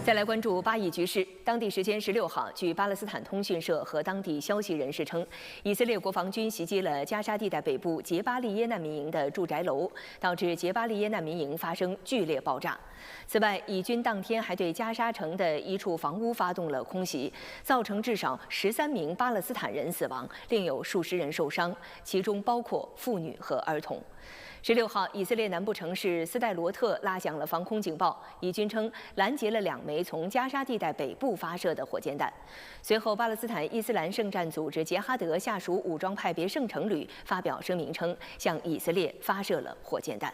再来关注巴以局势。当地时间16号，据巴勒斯坦通讯社和当地消息人士称，以色列国防军袭击了加沙地带北部杰巴利耶难民营的住宅楼，导致杰巴利耶难民营发生剧烈爆炸。此外，以军当天还对加沙城的一处房屋发动了空袭，造成至少13名巴勒斯坦人死亡，另有数十人受伤，其中包括妇女和儿童。16号，以色列南部城市斯代罗特拉响了防空警报，以军称拦截了2枚从加沙地带北部发射的火箭弹。随后，巴勒斯坦伊斯兰圣战组织杰哈德下属武装派别圣城旅发表声明称，向以色列发射了火箭弹。